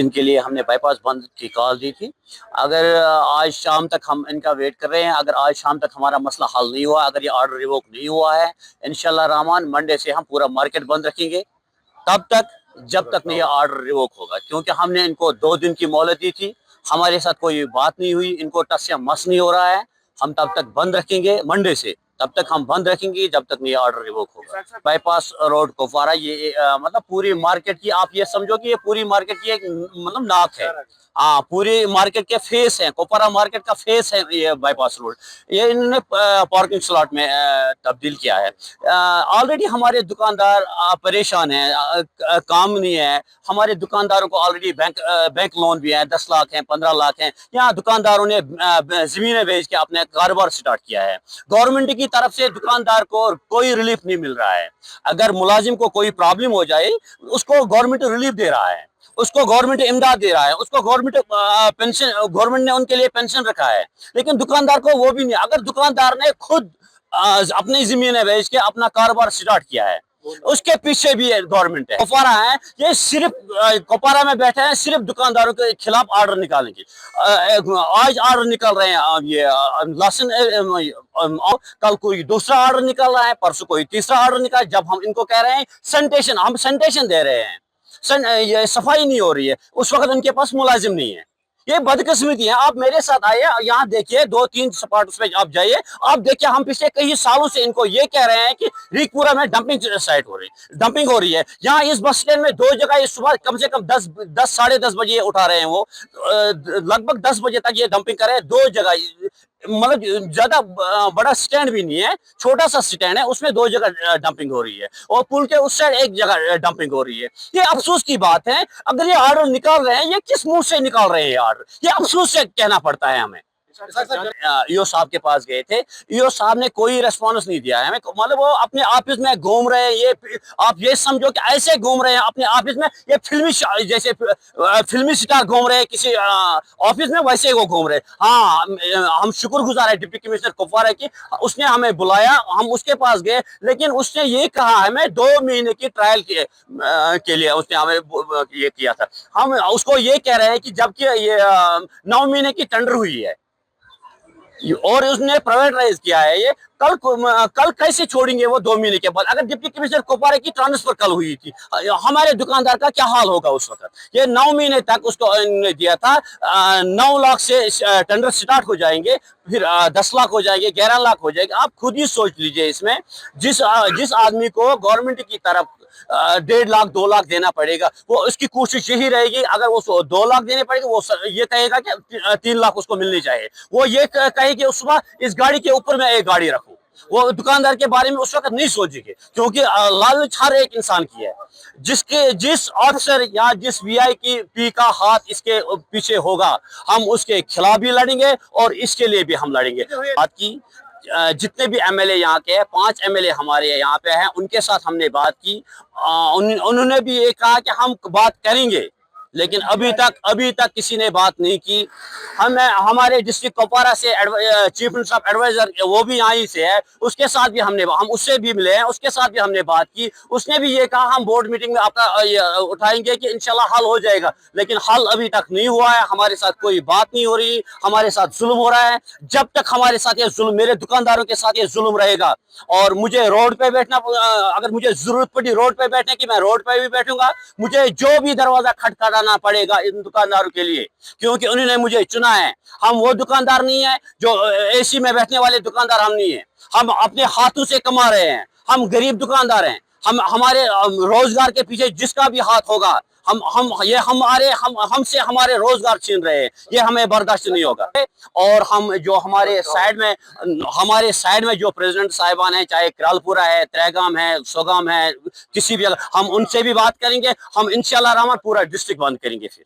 दिन के लिए हमने बाईपास बंद की कॉल दी थी। अगर आज शाम तक हम इनका वेट कर रहे हैं, अगर आज शाम तक हमारा मसला हल नहीं हुआ, अगर ये ऑर्डर रिवोक नहीं हुआ है, इंशाल्लाह रहमान मंडे से हम पूरा मार्केट बंद रखेंगे तब तक जब तक नहीं ये ऑर्डर रिवोक होगा। क्योंकि हमने इनको 2 दिन की मोहलत दी थी, हमारे साथ कोई बात नहीं हुई, इनको टस या मस नहीं हो रहा है। हम तब तक बंद रखेंगे, मंडे से तब तक हम बंद रखेंगे जब तक नहीं ऑर्डर रिवोक होगा। बाईपास रोड कुपवारा ये मतलब पूरी मार्केट की, आप ये समझो कि ये पूरी मार्केट की एक मतलब नाक है। हाँ, पूरी मार्केट के फेस है, कुपवारा मार्केट का फेस है ये बाईपास रोड। ये इन्होंने पार्किंग स्लॉट में तब्दील किया है। ऑलरेडी हमारे दुकानदार परेशान हैं, काम नहीं है। हमारे दुकानदारों को ऑलरेडी बैंक लोन भी है, 10 लाख हैं, 15 लाख हैं। यहाँ दुकानदारों ने जमीनें बेच के अपने कारोबार स्टार्ट किया है। गवर्नमेंट की तरफ से दुकानदार को कोई रिलीफ नहीं मिल रहा है। अगर मुलाजिम को कोई प्रॉब्लम हो जाए, उसको गवर्नमेंट रिलीफ दे रहा है, उसको गवर्नमेंट इमदाद दे रहा है, उसको गवर्नमेंट पेंशन, गवर्नमेंट ने उनके लिए पेंशन रखा है। लेकिन दुकानदार को वो भी नहीं। अगर दुकानदार ने खुद अपनी जमीनें बेच के अपना कारोबार स्टार्ट किया है, उसके पीछे भी गवर्नमेंट है। कुपवारा है, ये सिर्फ कुपवारा में बैठे हैं सिर्फ दुकानदारों के खिलाफ ऑर्डर निकालने की। आज ऑर्डर निकल रहे हैं, ये लाइसेंस, कल कोई दूसरा ऑर्डर निकल रहा है, परसों कोई तीसरा ऑर्डर निकाल। जब हम इनको कह रहे हैं सैनिटेशन, हम सैनिटेशन दे रहे हैं, ये सफाई नहीं हो रही है, उस वक्त उनके पास मुलाजिम नहीं है। ये बदकिस्मती है। आप मेरे साथ आइए, यहाँ देखिए 2-3 स्पॉट्स पे आप जाइए, आप देखिए हम पिछले कई सालों से इनको ये कह रहे हैं कि रिकपुरा में डंपिंग साइट हो रही है, डंपिंग हो रही है। यहाँ इस बस स्टैंड में 2 जगह इस सुबह कम से कम 10 साढ़े 10 बजे उठा रहे हैं, वो लगभग 10 बजे तक ये डंपिंग कर रहे हैं। 2 जगह, मतलब ज्यादा बड़ा स्टैंड भी नहीं है, छोटा सा स्टैंड है, उसमें 2 जगह डंपिंग हो रही है, और पुल के उस साइड 1 जगह डंपिंग हो रही है। ये अफसोस की बात है। अगर ये ऑर्डर निकाल रहे हैं, ये किस मुंह से निकाल रहे हैं ऑर्डर, ये अफसोस से कहना पड़ता है हमें। ईओ साहब के पास गए थे, ईओ साहब ने कोई रेस्पॉन्स नहीं दिया है हमें। मतलब वो अपने ऑफिस में घूम रहे हैं, ये आप ये समझो कि ऐसे घूम रहे हैं अपने ऑफिस में, ये जैसे फिल्मी स्टार घूम रहे हैं किसी ऑफिस में, वैसे वो घूम रहे हैं। हाँ, हम शुक्रगुजार है डिप्टी कमिश्नर कुपवारा की, उसने हमें बुलाया, हम उसके पास गए, लेकिन उसने ये कहा हमें 2 महीने की ट्रायल के लिए उसने हमें ये किया था। हम उसको ये कह रहे हैं कि जबकि ये 9 महीने की टेंडर हुई है और उसने प्राइवेटाइज किया है, ये कल कैसे छोड़ेंगे वो 2 महीने के बाद? अगर डिप्टी कमिश्नर कुपवारा की ट्रांसफर कल हुई थी, हमारे दुकानदार का क्या हाल होगा उस वक्त? ये 9 महीने तक उसको इन्होंने दिया था। 9 लाख से टेंडर स्टार्ट हो जाएंगे, फिर 10 लाख हो जाएंगे, 11 लाख हो जाएंगे। आप खुद ही सोच लीजिए, इसमें जिस आदमी को गवर्नमेंट की तरफ 1.5 लाख 2 लाख देना पड़ेगा, वो उसकी कोशिश यही रहेगी। अगर वो 2 लाख देने पड़ेगा, वो ये कहेगा कि 3 लाख उसको मिलनी चाहिए। वो ये कहे कि सुबह इस गाड़ी के ऊपर मैं एक गाड़ी रखूं। वो दुकानदार के बारे में उस वक्त नहीं सोचेंगे, क्योंकि लालच हर एक इंसान की है। जिस ऑफिसर या जिस वीआईपी का हाथ इसके पीछे होगा, हम उसके खिलाफ भी लड़ेंगे और इसके लिए भी हम लड़ेंगे। बात की जितने भी एमएलए यहाँ के हैं, 5 एमएलए हमारे यहाँ पे हैं, उनके साथ हमने बात की। उन्होंने भी ये कहा कि हम बात करेंगे, लेकिन अभी तक किसी ने बात नहीं की। हमारे डिस्ट्रिक्ट कुपवारा से चीफ मिनिस्टर ऑफ एडवाइजर, वो भी यहाँ ही से है, उसके साथ भी हम उससे भी मिले हैं, उसके साथ भी हमने बात की। उसने भी ये कहा हम बोर्ड मीटिंग में आपका उठाएंगे कि इंशाल्लाह हल हो जाएगा, लेकिन हल अभी तक नहीं हुआ है। हमारे साथ कोई बात नहीं हो रही, हमारे साथ जुल्म हो रहा है। जब तक हमारे साथ ये जुल्म, मेरे दुकानदारों के साथ ये जुल्म रहेगा, और मुझे रोड पे बैठना, अगर मुझे जरूरत पड़ी रोड पे बैठने की, मैं रोड पे भी बैठूंगा। मुझे जो भी दरवाजा खटखटाना पड़ेगा इन दुकानदारों के लिए, क्योंकि उन्होंने मुझे चुना है। हम वो दुकानदार नहीं है जो एसी में बैठने वाले दुकानदार हम नहीं है। हम अपने हाथों से कमा रहे हैं, हम गरीब दुकानदार हैं। हमारे रोजगार के पीछे जिसका भी हाथ होगा, हमसे हमारे रोजगार छीन रहे हैं, ये हमें बर्दाश्त नहीं होगा। और हम जो हमारे साइड में जो प्रेसिडेंट साहिबान हैं, चाहे करालपुरा है, त्रेगाम है, सोगाम है, किसी भी, हम उनसे भी बात करेंगे। हम इंशाल्लाह रहमान पूरा डिस्ट्रिक्ट बंद करेंगे फिर।